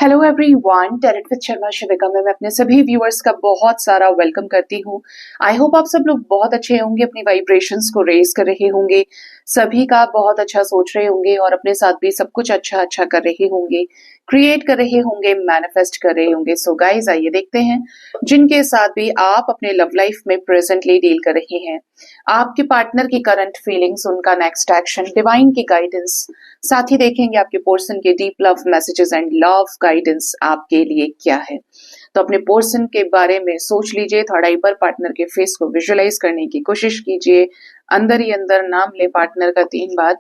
Hello everyone, tarot with Sharma Shivika में मैं अपने सभी व्यूअर्स का बहुत सारा वेलकम करती हूँ। आई होप आप सब लोग बहुत अच्छे होंगे, अपनी वाइब्रेशंस को रेज कर रहे होंगे, सभी का बहुत अच्छा सोच रहे होंगे और अपने साथ भी सब कुछ अच्छा अच्छा कर रहे होंगे, क्रिएट कर रहे होंगे, मैनिफेस्ट कर रहे होंगे। सो गाइज, आइए देखते हैं जिनके साथ भी आप अपने लव लाइफ में प्रेजेंटली डील कर रहे हैं, आपके पार्टनर की करंट फीलिंग्स, उनका नेक्स्ट एक्शन, डिवाइन की गाइडेंस, साथ ही देखेंगे आपके पर्सन के deep love messages and love guidance आपके लिए क्या है। तो अपने पर्सन के बारे में सोच लीजिए, थर्ड आई पर पार्टनर के फेस को विजुअलाइज करने की कोशिश कीजिए, अंदर ही अंदर नाम ले पार्टनर का 3 बार,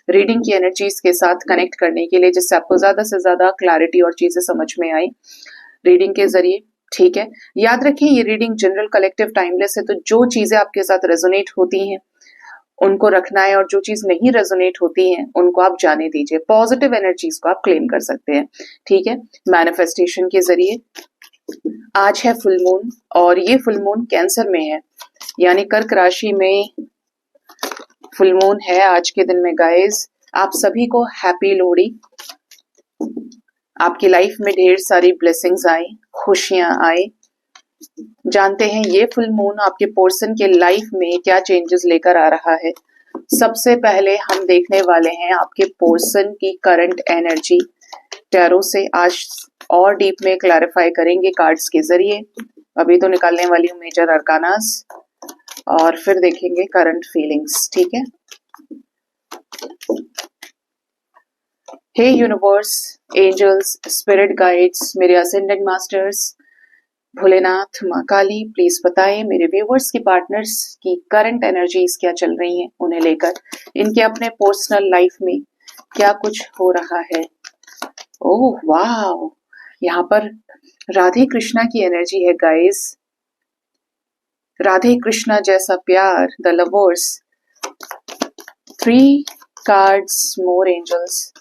रीडिंग की एनर्जीज के साथ कनेक्ट करने के लिए, जिससे आपको ज्यादा से ज्यादा क्लैरिटी और चीजें समझ में आए रीडिंग के जरिए। ठीक है, याद रखिए ये रीडिंग जनरल, कलेक्टिव, टाइमलेस है, तो जो चीजें आपके साथ रेजोनेट होती हैं उनको रखना है और जो चीज नहीं रेजोनेट होती है उनको आप जाने दीजिए। पॉजिटिव एनर्जीज को आप क्लेम कर सकते हैं। ठीक है, मैनिफेस्टेशन के जरिए आज है फुल मून और ये फुल मून कैंसर में है, यानी कर्क राशि में फुल मून है आज के दिन में। गाइस, आप सभी को हैप्पी लोहड़ी। आपकी लाइफ में ढेर सारी ब्लेसिंग्स आए, खुशियां आए। जानते हैं ये फुल मून आपके पर्सन के लाइफ में क्या चेंजेस लेकर आ रहा है। सबसे पहले हम देखने वाले हैं आपके पर्सन की करंट एनर्जी टैरो से, आज और डीप में क्लैरिफाई करेंगे कार्ड्स के जरिए। अभी तो निकालने वाली हूँ मेजर अरकानास और फिर देखेंगे करंट फीलिंग्स। ठीक है, हे यूनिवर्स, एंजल्स, स्पिरिट गाइड्स, मेरे असेंडेंट मास्टर्स, भोलेनाथ, माँ काली, प्लीज बताएं मेरे व्यूवर्स की पार्टनर्स की करंट एनर्जीज क्या चल रही हैं, उन्हें लेकर इनके अपने पर्सनल लाइफ में क्या कुछ हो रहा है। ओह वाह, यहाँ पर राधे कृष्णा की एनर्जी है गाइस। राधे कृष्णा जैसा प्यार, the lovers, 3 cards, more angels.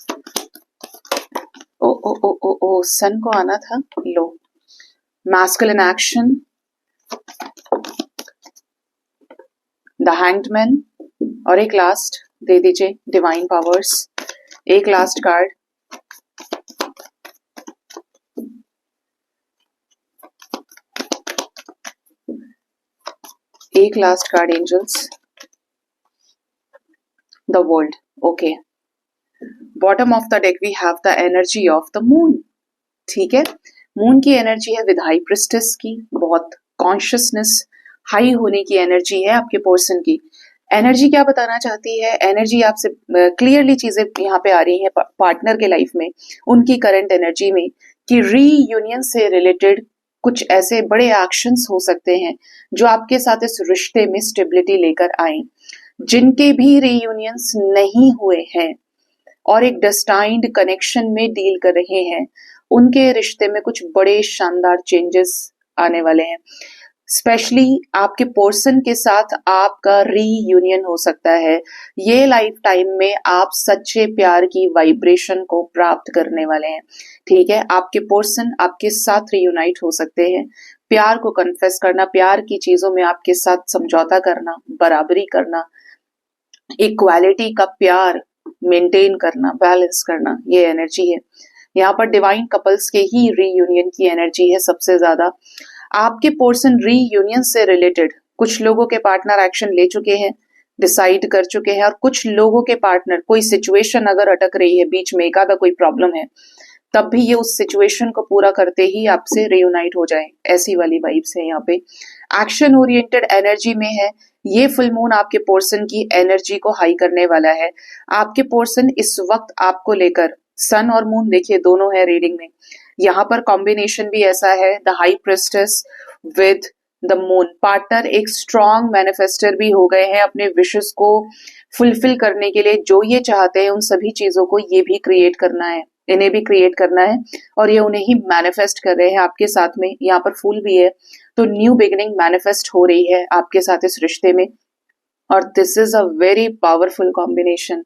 ओ ओ ओ ओ ओ, सन को आना था, लो, masculine action, the hanged man, और एक लास्ट दे दीजिए डिवाइन पावर्स। एक लास्ट कार्ड, एक last card angels, the world. Okay, bottom of the deck we have the energy of the moon. ठीक है, मून की एनर्जी है विद हाई प्रिस्टेस की, बहुत कॉन्शियसनेस हाई होने की एनर्जी है आपके पर्सन की। एनर्जी क्या बताना चाहती है? एनर्जी आपसे क्लियरली चीजें यहाँ पे आ रही है पार्टनर के लाइफ में, उनकी करंट एनर्जी में, कि रीयूनियन से रिलेटेड कुछ ऐसे बड़े एक्शंस हो सकते हैं जो आपके साथ इस रिश्ते में स्टेबिलिटी लेकर आए। जिनके भी रीयूनियंस नहीं हुए हैं और एक डेस्टाइन्ड कनेक्शन में डील कर रहे हैं, उनके रिश्ते में कुछ बड़े शानदार चेंजेस आने वाले हैं। स्पेशली आपके पर्सन के साथ आपका रीयूनियन हो सकता है। ये लाइफ टाइम में आप सच्चे प्यार की वाइब्रेशन को प्राप्त करने वाले हैं। ठीक है, आपके पर्सन आपके साथ रीयूनाइट हो सकते हैं। प्यार को कन्फेस करना, प्यार की चीजों में आपके साथ समझौता करना, बराबरी करना, इक्वालिटी का प्यार मेंटेन करना, बैलेंस करना, ये एनर्जी है। यहाँ पर डिवाइन कपल्स के ही रीयूनियन की एनर्जी है सबसे ज्यादा। आपके पर्सन रीयूनियन से रिलेटेड कुछ लोगों के पार्टनर एक्शन ले चुके हैं, डिसाइड कर चुके हैं, और कुछ लोगों के पार्टनर, कोई सिचुएशन अगर अटक रही है बीच में, एक आधा कोई प्रॉब्लम है, तब भी ये उस सिचुएशन को पूरा करते ही आपसे रीयूनाइट हो जाए, ऐसी वाली वाइब्स है यहाँ पे। एक्शन ओरिएंटेड एनर्जी में है ये फुल मून। आपके पर्सन की एनर्जी को हाई करने वाला है। आपके पर्सन इस वक्त आपको लेकर, सन और मून देखिए दोनों है रीडिंग में, यहाँ पर कॉम्बिनेशन भी ऐसा है, the high priestess with the moon. Partner एक स्ट्रॉन्ग मैनिफेस्टर भी हो गए हैं अपने विशेस को फुलफिल करने के लिए। जो ये चाहते हैं उन सभी चीजों को ये भी क्रिएट करना है, इन्हें भी क्रिएट करना है, और ये उन्हें ही मैनिफेस्ट कर रहे हैं आपके साथ में। यहाँ पर फूल भी है, तो न्यू बिगिनिंग मैनिफेस्ट हो रही है आपके साथ इस रिश्ते में, और this is a very powerful combination.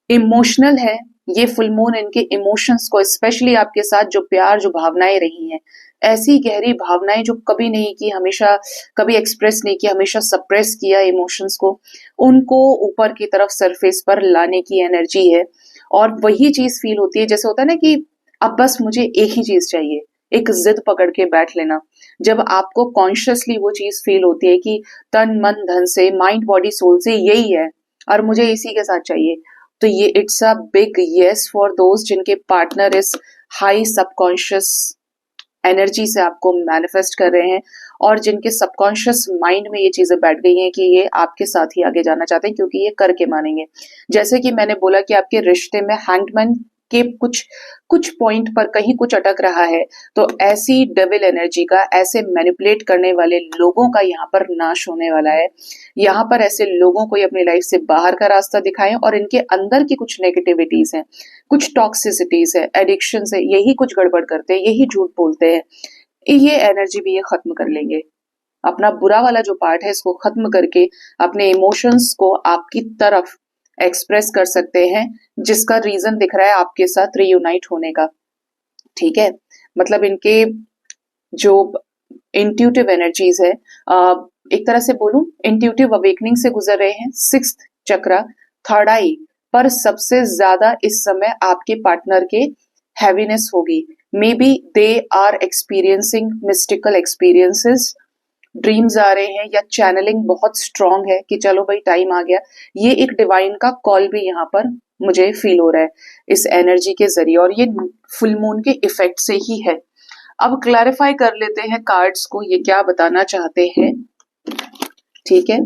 Emotional है ये फुल मून, इनके इमोशंस को, स्पेशली आपके साथ जो प्यार, जो भावनाएं रही हैं, ऐसी गहरी भावनाएं जो कभी नहीं की, हमेशा कभी एक्सप्रेस नहीं किया, हमेशा सप्रेस किया इमोशंस को, उनको ऊपर की तरफ सरफेस पर लाने की एनर्जी है। और वही चीज फील होती है, जैसे होता है ना कि अब बस मुझे एक ही चीज चाहिए, एक जिद पकड़ के बैठ लेना। जब आपको कॉन्शियसली वो चीज फील होती है कि तन मन धन से, माइंड बॉडी सोल से यही है और मुझे इसी के साथ चाहिए, तो ये it's a big yes for those जिनके पार्टनर इस हाई सबकॉन्शियस एनर्जी से आपको मैनिफेस्ट कर रहे हैं और जिनके सबकॉन्शियस माइंड में ये चीजें बैठ गई हैं कि ये आपके साथ ही आगे जाना चाहते हैं क्योंकि ये करके मानेंगे। जैसे कि मैंने बोला कि आपके रिश्ते में हैंगमैन के कुछ कुछ पॉइंट पर कहीं कुछ अटक रहा है, तो ऐसी डेविल एनर्जी का, ऐसे मैनिपुलेट करने वाले लोगों का यहाँ पर नाश होने वाला है। यहाँ पर ऐसे लोगों को अपनी लाइफ से बाहर का रास्ता दिखाएं और इनके अंदर की कुछ नेगेटिविटीज हैं, कुछ टॉक्सिसिटीज है, एडिक्शन है, यही कुछ गड़बड़ करते हैं, यही झूठ बोलते हैं, ये एनर्जी भी ये खत्म कर लेंगे। अपना बुरा वाला जो पार्ट है इसको खत्म करके अपने इमोशंस को आपकी तरफ एक्सप्रेस कर सकते हैं, जिसका रीजन दिख रहा है आपके साथ रीयूनाइट होने का। ठीक है, मतलब इनके जो इंट्यूटिव एनर्जीज है, एक तरह से बोलूं इंट्यूटिव अवेकनिंग से गुजर रहे हैं, सिक्स्थ चक्र, थर्ड आई पर सबसे ज्यादा इस समय आपके पार्टनर के हैवीनेस होगी। May be they are experiencing mystical experiences, dreams आ रहे हैं या चैनलिंग बहुत स्ट्रांग है कि चलो भाई टाइम आ गया। ये एक डिवाइन का कॉल भी यहाँ पर मुझे फील हो रहा है इस एनर्जी के जरिए, और ये फुल मून के इफेक्ट से ही है। अब क्लैरिफाई कर लेते हैं कार्ड्स को ये क्या बताना चाहते हैं। ठीक है,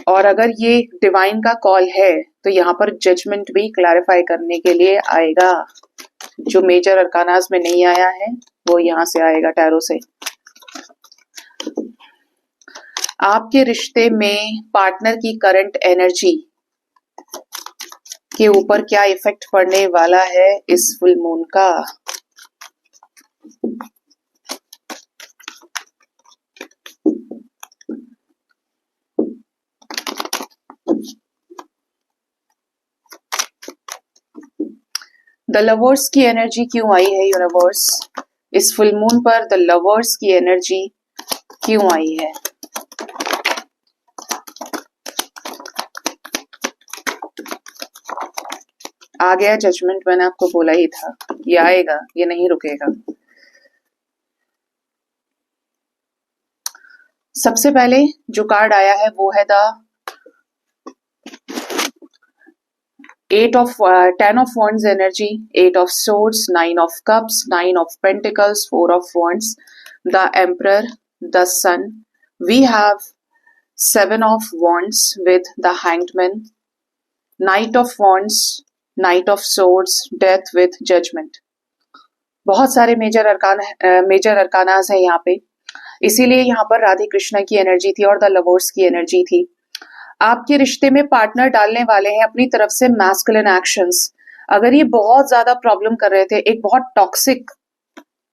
और अगर ये डिवाइन का कॉल है तो यहाँ पर जजमेंट भी क्लैरिफाई करने के लिए आएगा। जो मेजर अरकानास में नहीं आया है वो यहाँ से आएगा टैरो से। आपके रिश्ते में पार्टनर की करंट एनर्जी के ऊपर क्या इफेक्ट पड़ने वाला है इस फुल मून का। द लवर्स की एनर्जी क्यों आई है यूनिवर्स, इस फुल मून पर द लवर्स की एनर्जी क्यों आई है। आ गया जजमेंट, मैंने आपको बोला ही था ये आएगा, ये नहीं रुकेगा। सबसे पहले जो कार्ड आया है वो है the 10 of wands energy, 8 of swords, 9 of cups, 9 of pentacles, 4 of wands, the emperor, the sun. We have 7 of wands with the hanged man, knight of wands, knight of swords, death with judgment. बहुत सारे major अरकानास है यहाँ पे, इसीलिए यहाँ पर राधे कृष्णा की energy थी और द लवर्स की एनर्जी थी। आपके रिश्ते में पार्टनर डालने वाले हैं अपनी तरफ से मैस्कुलिन एक्शंस। अगर ये बहुत ज्यादा प्रॉब्लम कर रहे थे, एक बहुत टॉक्सिक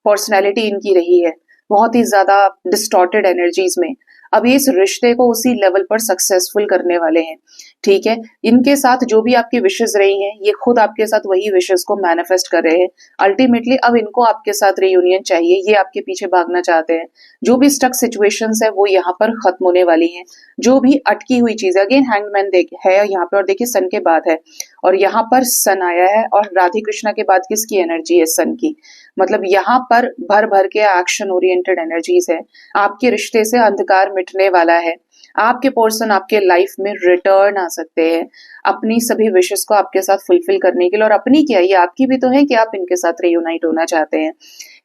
पर्सनैलिटी इनकी रही है, बहुत ही ज्यादा डिस्टॉर्टेड एनर्जीज में, अब ये इस रिश्ते को उसी लेवल पर सक्सेसफुल करने वाले हैं। ठीक है, इनके साथ जो भी आपकी विशेष रही हैं, ये खुद आपके साथ वही विशेष को मैनिफेस्ट कर रहे हैं। अल्टीमेटली अब इनको आपके साथ रियूनियन चाहिए, ये आपके पीछे भागना चाहते हैं। जो भी स्टक सिचुएशंस है वो यहाँ पर खत्म होने वाली हैं। जो भी अटकी हुई चीज, अगेन हैंगमैन है यहाँ पे, और देखिए सन के बाद है और यहाँ पर सन आया है, और राधे कृष्णा के बाद किसकी एनर्जी है, सन की। मतलब यहाँ पर भर भर के एक्शन ओरिएंटेड एनर्जीज है। आपके रिश्ते से अंधकार मिटने वाला है, आपके पर्सन आपके लाइफ में रिटर्न आ सकते हैं अपनी सभी विशेष को आपके साथ फुलफिल करने के लिए। और अपनी क्या, ये आपकी भी तो है कि आप इनके साथ रियूनाइट होना चाहते हैं।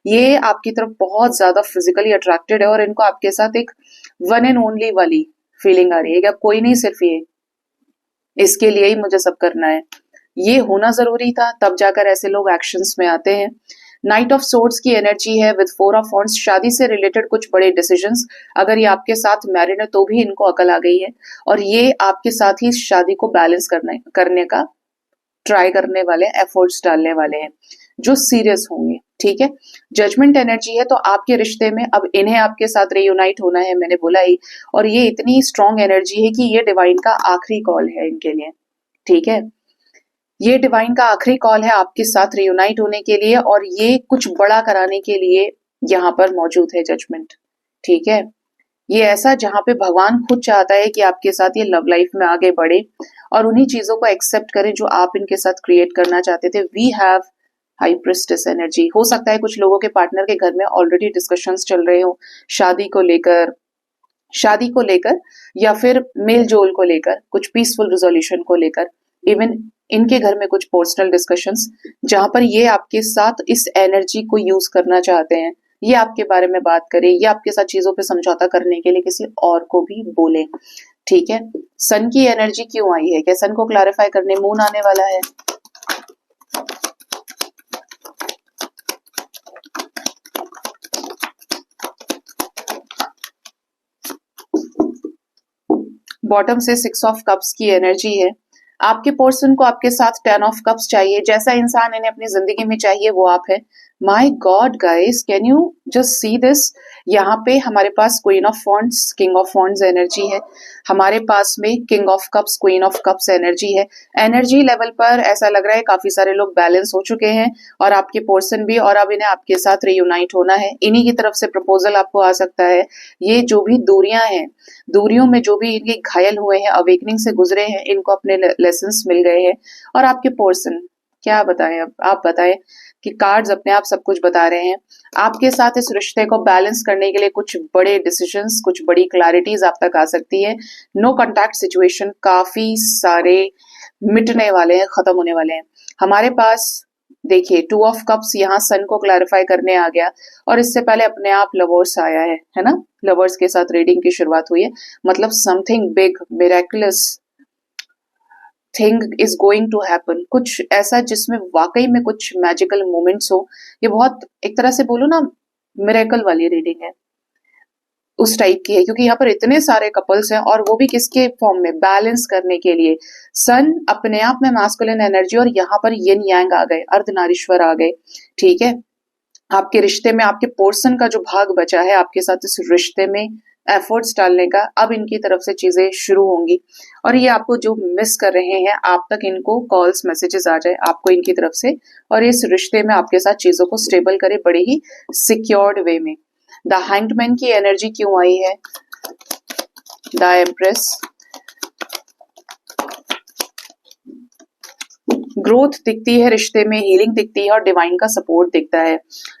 ये आपकी तरफ बहुत ज्यादा फिजिकली अट्रैक्टेड है और इनको आपके साथ एक वन एंड ओनली वाली फीलिंग आ रही है कि अब कोई नहीं, सिर्फ ये, इसके लिए ही मुझे सब करना है। ये होना जरूरी था, तब जाकर ऐसे लोग एक्शंस में आते हैं। नाइट ऑफ सोर्ड्स की एनर्जी है विद 4 ऑफ वॉन्ड्स, शादी से रिलेटेड कुछ बड़े डिसीजंस। अगर ये आपके साथ मैरिड है तो भी इनको अकल आ गई है और ये आपके साथ ही शादी को बैलेंस करने का ट्राई करने वाले, एफर्ट्स डालने वाले हैं जो सीरियस होंगे। ठीक है, जजमेंट एनर्जी है, तो आपके रिश्ते में अब इन्हें आपके साथ रियूनाइट होना है, मैंने बोला ही, और ये इतनी स्ट्रॉन्ग एनर्जी है कि ये डिवाइन का आखिरी कॉल है इनके लिए। ठीक है, ये डिवाइन का आखिरी कॉल है आपके साथ रियूनाइट होने के लिए, और ये कुछ बड़ा कराने के लिए यहाँ पर मौजूद है जजमेंट। ठीक है, ये ऐसा जहाँ पे भगवान खुद चाहता है कि आपके साथ ये लव लाइफ में आगे बढ़े और उन्हीं चीजों को एक्सेप्ट करें जो आप इनके साथ क्रिएट करना चाहते थे। We have high priestess energy. हो सकता है कुछ लोगों के पार्टनर के घर में ऑलरेडी डिस्कशंस चल रहे हो शादी को लेकर, शादी को लेकर या फिर मेल जोल को लेकर, कुछ पीसफुल रिजोल्यूशन को लेकर। इवन इनके घर में कुछ पर्सनल डिस्कशंस जहां पर ये आपके साथ इस एनर्जी को यूज करना चाहते हैं, ये आपके बारे में बात करे, ये आपके साथ चीजों पे समझौता करने के लिए किसी और को भी बोले। ठीक है, सन की एनर्जी क्यों आई है? क्या सन को क्लैरिफाई करने मून आने वाला है? बॉटम से 6 ऑफ कप्स की एनर्जी है। आपके पर्सन को आपके साथ 10 ऑफ कप्स चाहिए। जैसा इंसान इन्हें अपनी जिंदगी में चाहिए वो आप है। My god guys, can you just see this? यहाँ पे हमारे पास queen of wands, king of wands energy है। हमारे पास में king of cups, queen of cups energy है। एनर्जी लेवल पर ऐसा लग रहा है काफी सारे लोग बैलेंस हो चुके हैं और आपके पर्सन भी, और अब इन्हें आपके साथ रियूनाइट होना है। इन्हीं की तरफ से प्रपोजल आपको आ सकता है। ये जो भी दूरियां हैं, दूरियों में जो भी इनके घायल हुए हैं, अवेकनिंग से गुजरे हैं, इनको अपने लेसन्स मिल गए हैं। और आपके पर्सन क्या बताएं, अब आप बताएं कि कार्ड्स अपने आप सब कुछ बता रहे हैं। आपके साथ इस रिश्ते को बैलेंस करने के लिए कुछ बड़े डिसीजंस, कुछ बड़ी क्लैरिटीज आप तक आ सकती है। नो कॉन्टैक्ट सिचुएशन काफी सारे मिटने वाले हैं, खत्म होने वाले हैं। हमारे पास देखिए 2 ऑफ कप्स यहाँ सन को क्लैरिफाई करने आ गया और इससे पहले अपने आप लवर्स आया है ना? लवर्स के साथ रीडिंग की शुरुआत हुई है। मतलब something big miraculous thing is going to happen. कुछ ऐसा जिसमें वाकई में कुछ मैजिकल मोमेंट्स हो। ये बहुत एक तरह से बोलो ना मिरेकल वाली रीडिंग है, उस टाइप की है, क्योंकि यहाँ पर इतने सारे कपल्स हैं और वो भी किसके फॉर्म में? बैलेंस करने के लिए। सन अपने आप में मास्कुलिन एनर्जी और यहाँ पर यिन यांग आ गए, अर्धनारीश्वर आ गए। ठीक है, आपके रिश्ते में आपके पोर्सन का जो भाग बचा है आपके साथ इस रिश्ते में एफर्ट्स डालने का, अब इनकी तरफ से चीजें शुरू होंगी और ये आपको जो मिस कर रहे हैं आप तक इनको कॉल्स मैसेजेस आ जाए आपको इनकी तरफ से, और इस रिश्ते में आपके साथ चीजों को स्टेबल करे बड़े ही सिक्योर्ड वे में। द हैंग्ड की एनर्जी क्यों आई है? The empress. ग्रोथ दिखती है रिश्ते में, हीलिंग दिखती है और डिवाइन का सपोर्ट दिखता है।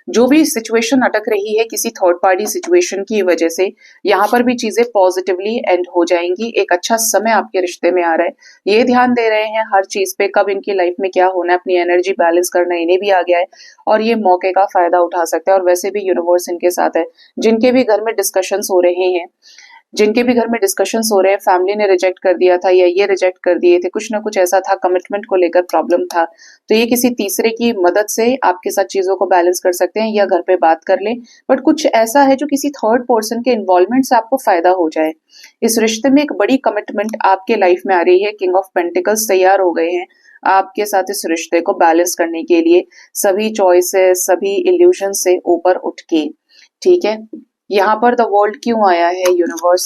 जो भी सिचुएशन अटक रही है किसी थर्ड पार्टी सिचुएशन की वजह से, यहाँ पर भी चीजें पॉजिटिवली एंड हो जाएंगी। एक अच्छा समय आपके रिश्ते में आ रहा है। ये ध्यान दे रहे हैं हर चीज पे, कब इनकी लाइफ में क्या होना है, अपनी एनर्जी बैलेंस करना इन्हें भी आ गया है और ये मौके का फायदा उठा सकते हैं। और वैसे भी यूनिवर्स इनके साथ है। जिनके भी घर में डिस्कशंस हो रहे हैं, जिनके भी घर में डिस्कशंस हो रहे हैं, फैमिली ने रिजेक्ट कर दिया था या ये रिजेक्ट कर दिए थे, कुछ ना कुछ ऐसा था, कमिटमेंट को लेकर प्रॉब्लम था, तो ये किसी तीसरे की मदद से आपके साथ चीजों को बैलेंस कर सकते हैं या घर पे बात कर ले। बट कुछ ऐसा है जो किसी थर्ड पर्सन के इन्वॉल्वमेंट से आपको फायदा हो जाए। इस रिश्ते में एक बड़ी कमिटमेंट आपके लाइफ में आ रही है। किंग ऑफ पेंटिकल्स तैयार हो गए हैं आपके साथ इस रिश्ते को बैलेंस करने के लिए, सभी चॉइसेस, सभी इल्यूजन से ऊपर उठ के। ठीक है, यहाँ पर द वर्ल्ड क्यों आया है? यूनिवर्स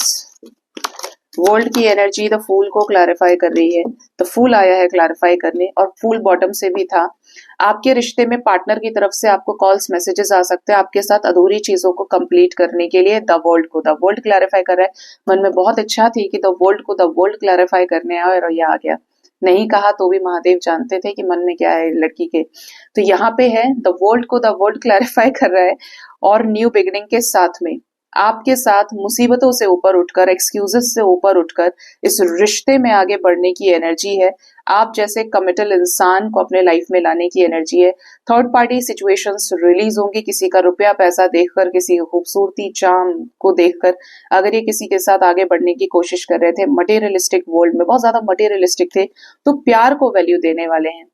वर्ल्ड की एनर्जी द फूल को क्लैरिफाई कर रही है। द फूल आया है क्लैरिफाई करने और फूल बॉटम से भी था। आपके रिश्ते में पार्टनर की तरफ से आपको कॉल्स मैसेजेस आ सकते हैं आपके साथ अधूरी चीजों को कंप्लीट करने के लिए। द वर्ल्ड क्लैरिफाई कर रहा है। मन में बहुत इच्छा थी कि द वर्ल्ड क्लैरिफाई करने आए और ये आ गया। नहीं कहा तो भी महादेव जानते थे कि मन में क्या है लड़की के। तो यहाँ पे है द वर्ल्ड क्लैरिफाई कर रहा है और न्यू बिगिनिंग के साथ में आपके साथ मुसीबतों से ऊपर उठकर, एक्सक्यूजेस से ऊपर उठकर इस रिश्ते में आगे बढ़ने की एनर्जी है। आप जैसे कमिटल इंसान को अपने लाइफ में लाने की एनर्जी है। थर्ड पार्टी सिचुएशंस रिलीज होंगी। किसी का रुपया पैसा देखकर, किसी की खूबसूरती चाम को देखकर अगर ये किसी के साथ आगे बढ़ने की कोशिश कर रहे थे, मटेरियलिस्टिक वर्ल्ड में बहुत ज्यादा मटेरियलिस्टिक थे, तो प्यार को वैल्यू देने वाले हैं।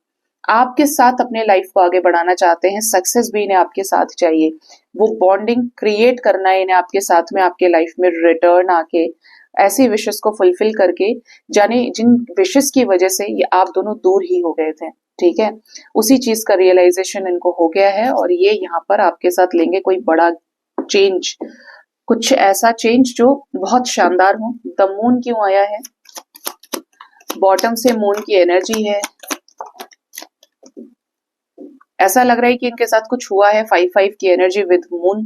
आपके साथ अपने लाइफ को आगे बढ़ाना चाहते हैं। सक्सेस भी इन्हें आपके साथ चाहिए। वो बॉन्डिंग क्रिएट करना है इन्हें आपके साथ में, आपके लाइफ में रिटर्न आके ऐसी विशेस को फुलफिल करके, जाने जिन विशेस की वजह से ये आप दोनों दूर ही हो गए थे। ठीक है, उसी चीज का रियलाइजेशन इनको हो गया है और ये यहाँ पर आपके साथ लेंगे कोई बड़ा चेंज, कुछ ऐसा चेंज जो बहुत शानदार हो। द मून क्यों आया है? बॉटम से मून की एनर्जी है। ऐसा लग रहा है कि इनके साथ कुछ हुआ है। 5-5 की एनर्जी विद मून।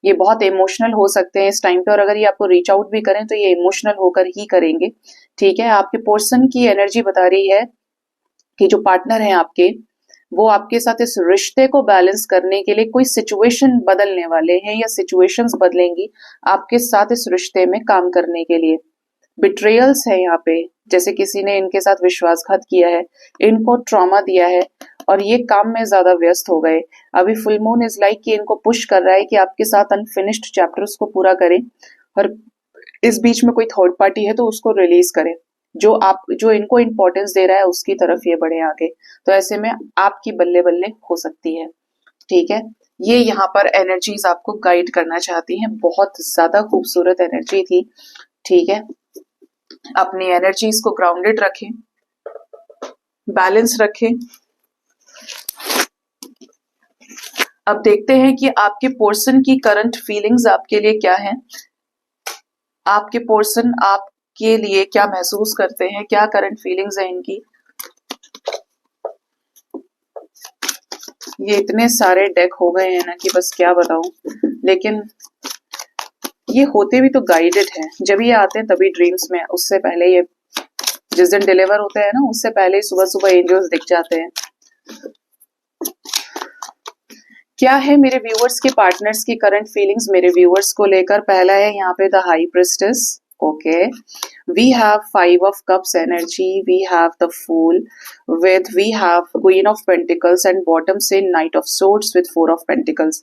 ये बहुत इमोशनल हो सकते हैं इस टाइम पे, और अगर ये आपको रीच आउट भी करें तो ये इमोशनल होकर ही करेंगे। ठीक है, आपके पर्सन की एनर्जी बता रही है कि जो पार्टनर है आपके, वो आपके साथ इस रिश्ते को बैलेंस करने के लिए कोई सिचुएशन बदलने वाले हैं या सिचुएशंस बदलेंगी आपके साथ इस रिश्ते में काम करने के लिए। बिट्रेयल्स है यहाँ पे, जैसे किसी ने इनके साथ विश्वासघात किया है, इनको ट्रॉमा दिया है और ये काम में ज्यादा व्यस्त हो गए। अभी फुल मून इज लाइक कि इनको पुश कर रहा है कि आपके साथ अनफिनिश्ड चैप्टर्स को पूरा करें, और इस बीच में कोई थर्ड पार्टी है तो उसको रिलीज करें। जो इनको इम्पोर्टेंस दे रहा है उसकी तरफ ये बढ़े आगे। तो ऐसे में आपकी बल्ले बल्ले हो सकती है। ठीक है, ये यहाँ पर एनर्जीज आपको गाइड करना चाहती हैं। बहुत ज्यादा खूबसूरत एनर्जी थी। ठीक है, अपनी एनर्जीज को ग्राउंडेड रखें, बैलेंस रखें। अब देखते हैं कि आपके पर्सन की करंट फीलिंग्स आपके लिए क्या है। आपके पर्सन आपके लिए क्या महसूस करते हैं, क्या करंट फीलिंग्स है इनकी। ये इतने सारे डेक हो गए हैं ना कि बस क्या बताऊं, लेकिन ये होते भी तो गाइडेड है। जब ये आते हैं तभी ड्रीम्स में, उससे पहले ये जिस दिन डिलीवर होते हैं ना उससे पहले सुबह सुबह एंजल्स दिख जाते हैं। क्या है मेरे व्यूअर्स के पार्टनर्स की करंट फीलिंग्स मेरे व्यूअर्स को लेकर। पहला है यहाँ पे the high priestess. Okay, we have 5 of cups energy, we have the fool with, we have queen of pentacles and bottom से knight of swords with 4 of pentacles.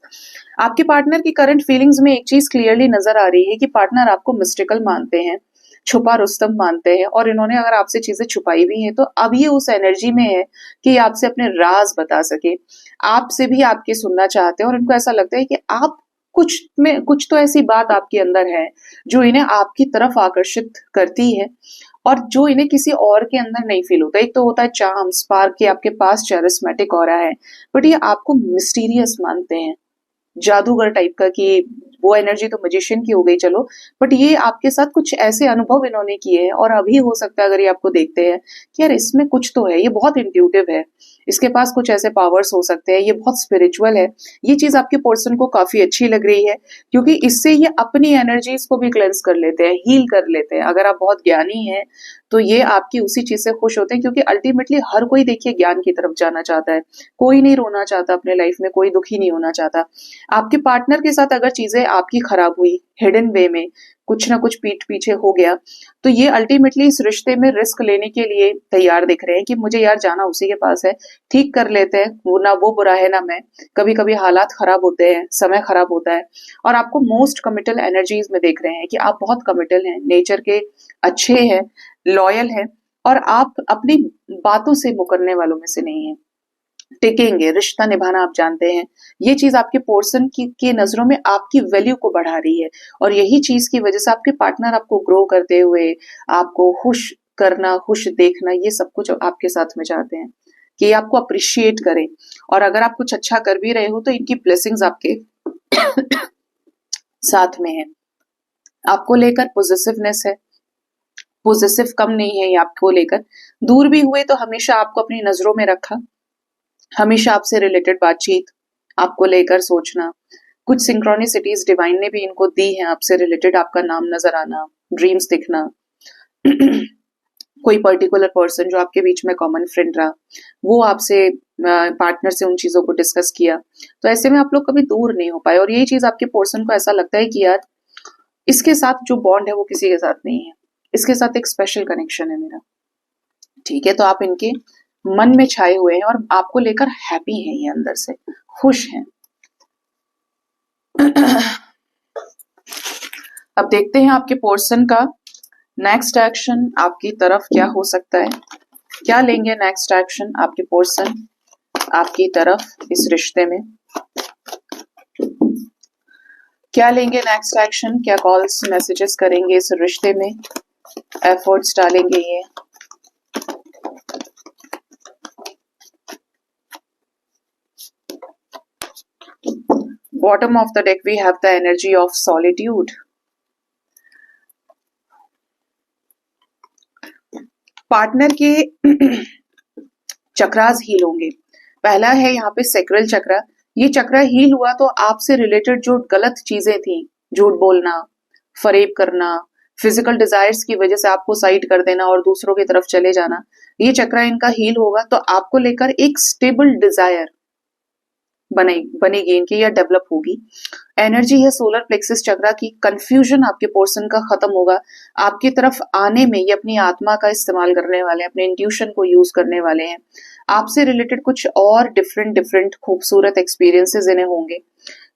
आपके पार्टनर की करंट फीलिंग्स में एक चीज क्लियरली नजर आ रही है कि पार्टनर आपको मिस्टिकल मानते हैं, छुपा रुस्तम मानते हैं, और इन्होंने अगर आपसे चीजें छुपाई भी हैं तो अब ये उस एनर्जी में है कि आपसे अपने राज बता सके, आपसे भी आपके सुनना चाहते हैं, और इनको ऐसा लगता है कि आप कुछ तो ऐसी बात आपके अंदर है जो इन्हें आपकी तरफ आकर्षित करती है और जो इन्हें किसी और के अंदर नहीं फील होता। एक तो होता है चार्म स्पार्क कि आपके पास चैरिस्मेटिक ऑरा है, बट ये आपको मिस्टीरियस मानते हैं, जादूगर टाइप का, कि वो एनर्जी तो मजिशियन की हो गई चलो, बट ये आपके साथ कुछ ऐसे अनुभव इन्होंने किए हैं, और अभी हो सकता है अगर ये आपको देखते हैं कि यार इसमें कुछ तो है, ये बहुत इंट्यूटिव है, इसके पास कुछ ऐसे पावर्स हो सकते हैं, ये बहुत स्पिरिचुअल है। ये चीज आपके पर्सन को काफी अच्छी लग रही है, क्योंकि इससे ये अपनी एनर्जीज को भी क्लेंस कर लेते हैं, हील कर लेते हैं। अगर आप बहुत ज्ञानी हैं तो ये आपकी उसी चीज से खुश होते हैं, क्योंकि अल्टीमेटली हर कोई देखिए ज्ञान की तरफ जाना चाहता है, कोई नहीं रोना चाहता अपने लाइफ में, कोई दुखी नहीं होना चाहता। आपके पार्टनर के साथ अगर चीजें आपकी खराब हुई हिडन वे में, कुछ ना कुछ पीठ पीछे हो गया, तो ये अल्टीमेटली इस रिश्ते में रिस्क लेने के लिए तैयार दिख रहे हैं कि मुझे यार जाना उसी के पास है, ठीक कर लेते हैं, वो ना वो बुरा है ना मैं। कभी कभी हालात खराब होते हैं, समय खराब होता है, और आपको मोस्ट कमिटल एनर्जीज में देख रहे हैं कि आप बहुत कमिटल हैं, नेचर के अच्छे हैं, लॉयल हैं, और आप अपनी बातों से मुकरने वालों में से नहीं है, टिकेंगे, रिश्ता निभाना आप जानते हैं। ये चीज आपके पर्सन की नजरों में आपकी वैल्यू को बढ़ा रही है, और यही चीज की वजह से आपके पार्टनर आपको ग्रो करते हुए, आपको खुश करना, खुश देखना, ये सब कुछ आपके साथ में चाहते हैं कि आपको अप्रिशिएट करें। और अगर आप कुछ अच्छा कर भी रहे हो तो इनकी ब्लेसिंग्स आपके साथ में है। आपको लेकर पॉजिटिवनेस है, पॉजिटिव कम नहीं है ये आपको लेकर। दूर भी हुए तो हमेशा आपको अपनी नजरों में रखा, हमेशा आपसे रिलेटेड बातचीत, आपको लेकर सोचना, कुछ सिंक्रोनिसिटीज डिवाइन ने भी इनको दी हैं आपसे रिलेटेड, आपका नाम नजर आना, ड्रीम्स दिखना, कोई पर्टिकुलर पर्सन जो आपके बीच में कॉमन फ्रेंड रहा, वो आपसे पार्टनर से उन चीजों को डिस्कस किया, तो ऐसे में आप लोग कभी दूर नहीं हो पाए। और यही चीज आपके पर्सन को ऐसा लगता है कि यार इसके साथ जो बॉन्ड है वो किसी के साथ नहीं है, इसके साथ एक स्पेशल कनेक्शन है मेरा। ठीक है, तो आप इनके मन में छाए हुए हैं और आपको लेकर हैप्पी हैं, ये अंदर से खुश हैं। अब देखते हैं आपके पर्सन का नेक्स्ट एक्शन आपकी तरफ क्या हो सकता है। क्या लेंगे नेक्स्ट एक्शन आपके पर्सन आपकी तरफ इस रिश्ते में, क्या लेंगे नेक्स्ट एक्शन, क्या कॉल्स मैसेजेस करेंगे इस रिश्ते में, एफर्ट्स डालेंगे ये। Bottom of the deck we have the energy of solitude. Partner के चक्रास हील होंगे। पहला है यहाँ पे सेक्रल चक्रा, ये चक्र हील हुआ तो आपसे रिलेटेड जो गलत चीजें थी, झूठ बोलना, फरेब करना, फिजिकल डिजायर्स की वजह से आपको साइड कर देना और दूसरों की तरफ चले जाना, ये चक्र इनका हील होगा तो आपको लेकर एक स्टेबल डिजायर बनेगी इनकी या डेवलप होगी। एनर्जी है सोलर प्लेक्सिस चक्रा की, कंफ्यूजन आपके पोर्सन का खत्म होगा। आपकी तरफ आने में ये अपनी आत्मा का इस्तेमाल करने वाले हैं, अपने इंट्यूशन को यूज करने वाले हैं। आपसे रिलेटेड कुछ और डिफरेंट डिफरेंट खूबसूरत एक्सपीरियंसेस इन्हें होंगे।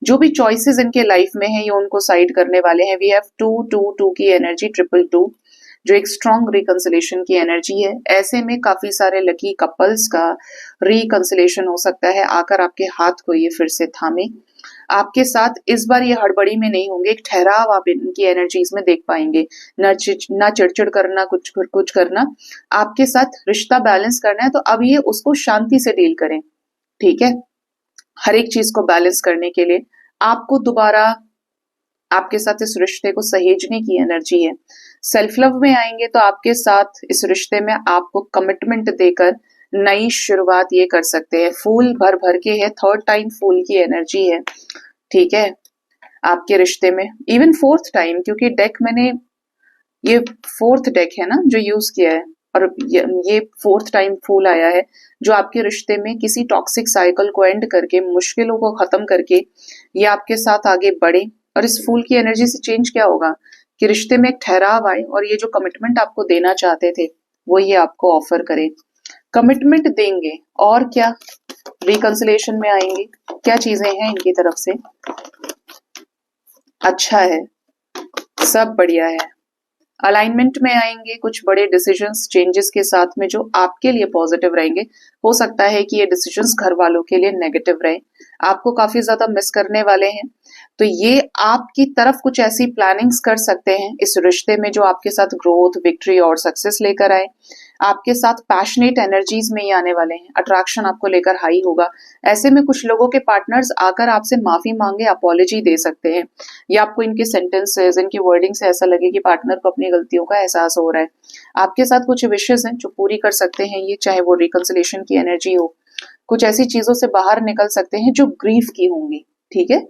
जो भी चॉइसेस इनके लाइफ में है ये उनको साइड करने वाले हैं। वी हैव 2 की एनर्जी, 2 जो एक स्ट्रॉन्ग रिकंसिलेशन की एनर्जी है। ऐसे में काफी सारे लकी कपल्स का रिकंसिलेशन हो सकता है, आकर आपके हाथ को ये फिर से थामे। आपके साथ इस बार ये हड़बड़ी में नहीं होंगे, एक ठहराव आप इनकी एनर्जीज में देख पाएंगे। ना चिड़चिड़ करना, कुछ कुछ करना। आपके साथ रिश्ता बैलेंस करना है तो अब ये उसको शांति से डील करें, ठीक है। हर एक चीज को बैलेंस करने के लिए आपको दोबारा आपके साथ इस रिश्ते को सहेजने की एनर्जी है। सेल्फ लव में आएंगे तो आपके साथ इस रिश्ते में आपको कमिटमेंट देकर नई शुरुआत ये कर सकते हैं। फूल भर भर के है, 3rd टाइम फूल की एनर्जी है, ठीक है, आपके रिश्ते में। इवन 4th टाइम, क्योंकि डेक मैंने ये 4th डेक है ना जो यूज किया है, और ये 4th टाइम फूल आया है जो आपके रिश्ते में किसी टॉक्सिक साइकिल को एंड करके, मुश्किलों को खत्म करके ये आपके साथ आगे बढ़े। और इस फूल की एनर्जी से चेंज क्या होगा कि रिश्ते में एक ठहराव आए और ये जो कमिटमेंट आपको देना चाहते थे वो ये आपको ऑफर करे। कमिटमेंट देंगे और क्या, रिकंसिलेशन में आएंगे, क्या चीजें हैं इनकी तरफ से। अच्छा है, सब बढ़िया है। अलाइनमेंट में आएंगे, कुछ बड़े डिसीजंस चेंजेस के साथ में जो आपके लिए पॉजिटिव रहेंगे। हो सकता है कि ये डिसीजंस घर वालों के लिए नेगेटिव रहे, आपको काफी ज्यादा मिस करने वाले हैं। तो ये आपकी तरफ कुछ ऐसी प्लानिंग्स कर सकते हैं इस रिश्ते में जो आपके साथ ग्रोथ, विक्ट्री और सक्सेस लेकर आए। आपके साथ पैशनेट एनर्जीज में ही आने वाले हैं, अट्रैक्शन आपको लेकर हाई होगा। ऐसे में कुछ लोगों के पार्टनर्स आकर आपसे माफी मांगे, अपॉलॉजी दे सकते हैं, या आपको इनके सेंटेंसेस, इनकी वर्डिंग से ऐसा लगे कि पार्टनर को अपनी गलतियों का एहसास हो रहा है। आपके साथ कुछ विशेष हैं जो पूरी कर सकते हैं ये, चाहे वो रिकंसिलेशन की एनर्जी हो, कुछ ऐसी चीजों से बाहर निकल सकते हैं जो ग्रीफ की होंगी, ठीक है।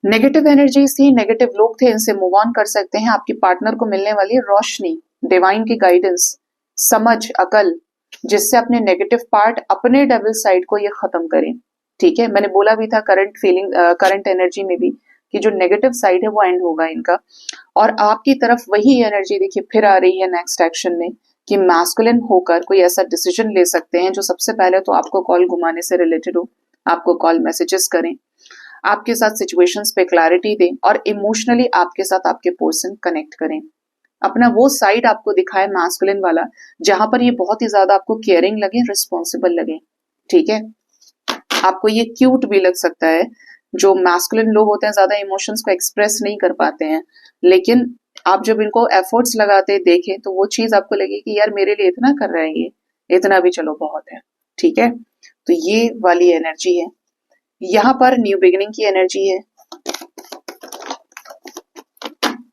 नेगेटिव एनर्जीज थी, नेगेटिव लोग थे, इनसे मूव ऑन कर सकते हैं। आपके पार्टनर को मिलने वाली रोशनी, डिवाइन की गाइडेंस, समझ, अकल, जिससे अपने नेगेटिव पार्ट, अपने डेविल साइड को ये खत्म करें, ठीक है। मैंने बोला भी था करंट फीलिंग, करंट एनर्जी में भी कि जो नेगेटिव साइड है वो एंड होगा इनका। और आपकी तरफ वही एनर्जी देखिए फिर आ रही है नेक्स्ट एक्शन में कि मैस्कुलिन होकर कोई ऐसा डिसीजन ले सकते हैं जो सबसे पहले तो आपको कॉल घुमाने से रिलेटेड हो, आपको कॉल मैसेजेस करें, आपके साथ सिचुएशंस पे क्लैरिटी दें और इमोशनली आपके साथ आपके पर्सन कनेक्ट करें। अपना वो साइड आपको दिखाए मैस्कुलिन वाला, जहां पर ये बहुत ही ज्यादा आपको केयरिंग लगे, रिस्पॉन्सिबल लगे, ठीक है। आपको ये क्यूट भी लग सकता है। जो मैस्कुलिन लोग होते हैं ज्यादा इमोशंस को एक्सप्रेस नहीं कर पाते हैं, लेकिन आप जब इनको एफर्ट्स लगाते देखें तो वो चीज आपको लगे कि यार मेरे लिए इतना कर रहे हैं ये, इतना भी चलो बहुत है, ठीक है। तो ये वाली एनर्जी है। यहाँ पर न्यू बिगिनिंग की एनर्जी है।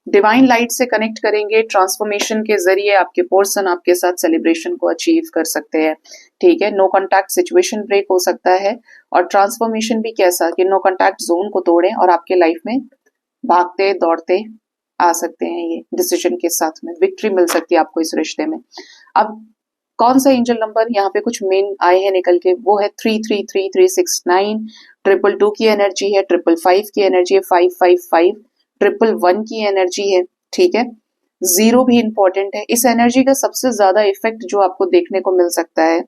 डिवाइन लाइट से कनेक्ट करेंगे, ट्रांसफॉर्मेशन के जरिए आपके पर्सन आपके साथ सेलिब्रेशन को अचीव कर सकते हैं, ठीक है। नो कॉन्टैक्ट सिचुएशन ब्रेक हो सकता है, और ट्रांसफॉर्मेशन भी कैसा कि नो कॉन्टैक्ट जोन को तोड़ें और आपके लाइफ में भागते दौड़ते आ सकते हैं। ये डिसीजन के साथ में विक्ट्री मिल सकती है आपको इस रिश्ते में। अब कौन सा एंजल नंबर यहाँ पे कुछ मेन आए हैं निकल के, वो है 3333369, 222 की एनर्जी है, 555 की एनर्जी है, 555, 111 की एनर्जी है, ठीक है। 0 भी इंपॉर्टेंट है। इस एनर्जी का सबसे ज्यादा इफेक्ट जो आपको देखने को मिल सकता है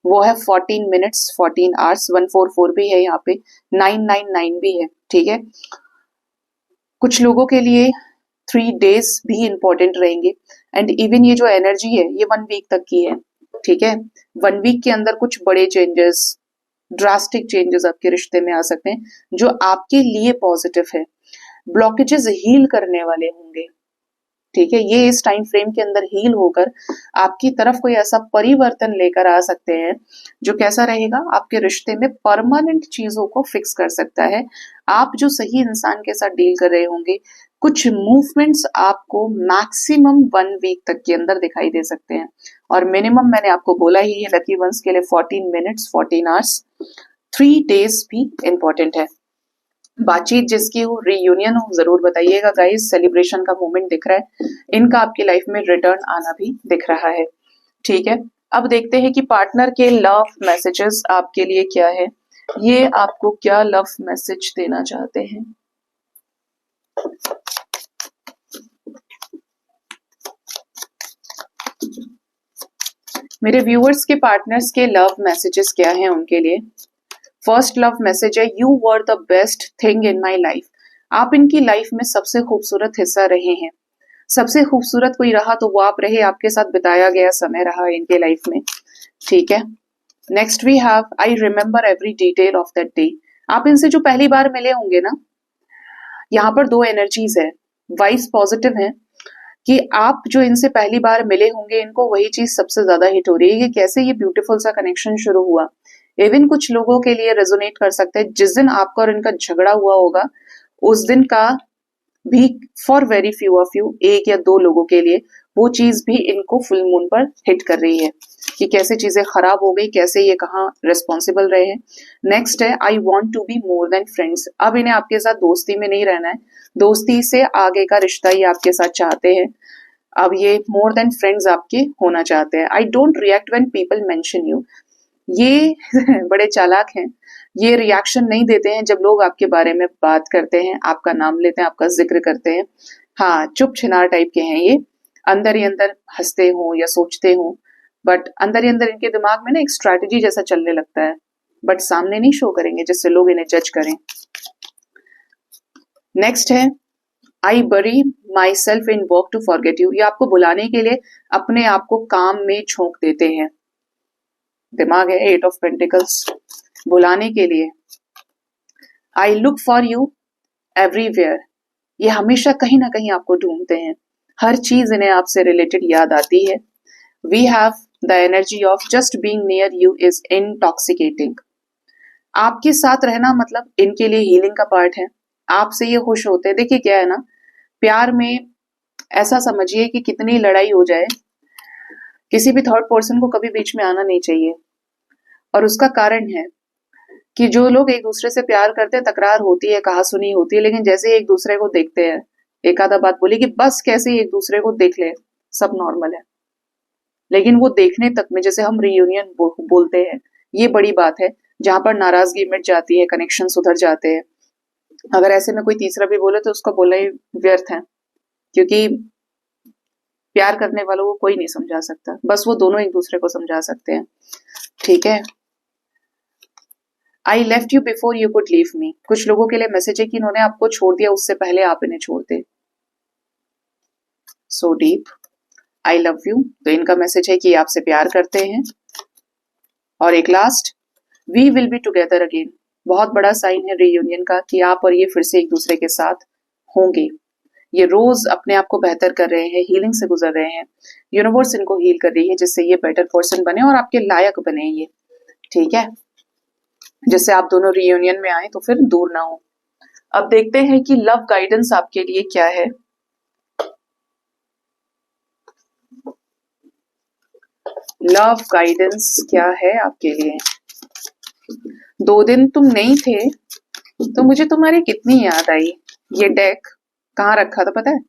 वो है 14 मिनट्स 14 आवर्स, 144 भी है यहाँ पे, 999 भी है, ठीक है। कुछ लोगों के लिए 3 डेज भी इंपॉर्टेंट रहेंगे, एंड इवन ये जो एनर्जी है ये 1 वीक तक की है, ठीक है। 1 वीक के अंदर कुछ बड़े चेंजेस, ड्रास्टिक चेंजेस आपके रिश्ते में आ सकते हैं जो आपके लिए पॉजिटिव है। ब्लॉकेजेस हील करने वाले होंगे, ठीक है। ये इस टाइम फ्रेम के अंदर हील होकर आपकी तरफ कोई ऐसा परिवर्तन लेकर आ सकते हैं जो कैसा रहेगा, आपके रिश्ते में परमानेंट चीजों को फिक्स कर सकता है। आप जो सही इंसान के साथ डील कर रहे होंगे, कुछ मूवमेंट्स आपको मैक्सिमम 1 वीक तक के अंदर दिखाई दे सकते हैं, और मिनिमम मैंने आपको बोला ही है लकी वंस के लिए 14 मिनट्स 14 आवर्स। 3 डेज भी इंपॉर्टेंट है। बातचीत जिसकी हो, रीयूनियन हो, जरूर बताइएगा गाइस। सेलिब्रेशन का मोमेंट दिख रहा है, इनका आपकी लाइफ में रिटर्न आना भी दिख रहा है। ठीक है, अब देखते हैं कि पार्टनर के लव मैसेजेस आपके लिए क्या है। ये आपको क्या लव मैसेज देना चाहते हैं। मेरे व्यूअर्स के पार्टनर्स के लव मैसेजेस क्या हैं उनके लिए। फर्स्ट लव मैसेज है, you were the best thing in my life. आप इनकी लाइफ में सबसे खूबसूरत हिस्सा रहे हैं। सबसे खूबसूरत कोई रहा तो वो आप रहे, आपके साथ बिताया गया समय रहा इनके लाइफ में। ठीक है, next we have, I remember every detail of that day. आप इनसे जो पहली बार मिले होंगे ना, यहाँ पर 2 एनर्जीज है, वाइब्स पॉजिटिव है कि आप जो इनसे पहली बार मिले होंगे, इनको वही चीज सबसे ज्यादा हिट हो रही है कि कैसे ये ब्यूटीफुल सा कनेक्शन शुरू हुआ। इवन कुछ लोगों के लिए रेजोनेट कर सकता है, जिस दिन आपका और इनका झगड़ा हुआ होगा उस दिन का भी, for very few of you, 1 या 2 लोगों के लिए वो चीज भी इनको फुल मून पर हिट कर रही है कि कैसे चीजें खराब हो गई, कैसे ये कहाँ रिस्पॉन्सिबल रहे हैं। नेक्स्ट है, I want to be more than friends. अब इन्हें आपके साथ दोस्ती में नहीं रहना है, दोस्ती से आगे का रिश्ता ही आपके साथ चाहते हैं। अब ये मोर देन फ्रेंड्स आपके होना चाहते हैं। I don't react when people mention you. ये बड़े चालाक हैं, ये रिएक्शन नहीं देते हैं जब लोग आपके बारे में बात करते हैं, आपका नाम लेते हैं, आपका जिक्र करते हैं। हाँ, चुप छिनार टाइप के हैं ये, अंदर ही अंदर हंसते हो या सोचते हो, बट अंदर ही अंदर इनके दिमाग में ना एक स्ट्रैटेजी जैसा चलने लगता है, बट सामने नहीं शो करेंगे जिससे लोग इन्हें जज करें। नेक्स्ट है, I bury myself in work to forget you. ये आपको बुलाने के लिए अपने आप को काम में झोंक देते हैं। दिमाग है 8 ऑफ पेंटिकल्स, बुलाने के लिए। I look for you everywhere. ये हमेशा कहीं ना कहीं आपको ढूंढते हैं, हर चीज इन्हें आपसे रिलेटेड याद आती है। We have the energy of just being near you is intoxicating. आपके साथ रहना मतलब इनके लिए हीलिंग का पार्ट है, आपसे ये खुश होते हैं। देखिए क्या है ना, प्यार में ऐसा समझिए कि कितनी लड़ाई हो जाए, किसी भी थर्ड पर्सन को कभी बीच में आना नहीं चाहिए। और उसका कारण है कि जो लोग एक दूसरे से प्यार करते हैं, तकरार होती है, कहा सुनी होती है, लेकिन जैसे एक दूसरे को देखते हैं, एक आधा बात बोली कि बस कैसे एक दूसरे को देख ले, सब नॉर्मल है। लेकिन वो देखने तक में, जैसे हम रियूनियन बोलते हैं, ये बड़ी बात है जहां पर नाराजगी मिट जाती है, कनेक्शन सुधर जाते हैं। अगर ऐसे में कोई तीसरा भी बोले तो उसका बोलना ही व्यर्थ है, क्योंकि प्यार करने वालों को कोई नहीं समझा सकता, बस वो दोनों एक दूसरे को समझा सकते हैं। ठीक है, I left you before you could leave me. कुछ लोगों के लिए मैसेज है कि इन्होंने आपको छोड़ दिया उससे पहले आप इन्हें छोड़ते। So deep, I love you, तो इनका मैसेज है कि आपसे प्यार करते हैं। और एक last, we will be together again. बहुत बड़ा साइन है रीयूनियन का कि आप और ये फिर से एक दूसरे के साथ होंगे। ये रोज अपने आप को बेहतर कर रहे हैं, हीलिंग से गुजर रहे हैं, यूनिवर्स इनको हील कर रही है जिससे ये बेटर पर्सन बने और आपके लायक बने ये। ठीक है, जिससे आप दोनों रियूनियन में आए तो फिर दूर ना हो। अब देखते हैं कि लव गाइडेंस आपके लिए क्या है। लव गाइडेंस क्या है आपके लिए। 2 दिन तुम नहीं थे तो मुझे तुम्हारी कितनी याद आई। ये डेक कहाँ रखा था पता है,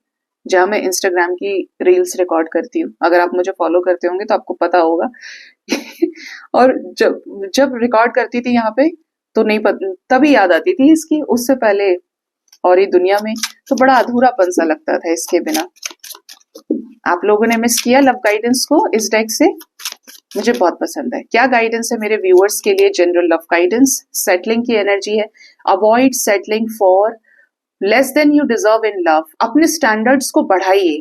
जहां मैं इंस्टाग्राम की रील्स रिकॉर्ड करती हूँ। अगर आप मुझे फॉलो करते होंगे तो आपको पता होगा। और जब जब रिकॉर्ड करती थी यहाँ पे तो नहीं पता, तभी याद आती थी इसकी, उससे पहले और ये दुनिया में तो बड़ा अधूरापन सा लगता था इसके बिना। आप लोगों ने मिस किया लव गाइडेंस को इस डेक से, मुझे बहुत पसंद है। क्या गाइडेंस है मेरे व्यूअर्स के लिए। जनरल लव गाइडेंस, सेटलिंग की एनर्जी है। Avoid settling for less than you deserve in love. अपने स्टैंडर्ड्स को बढ़ाइए।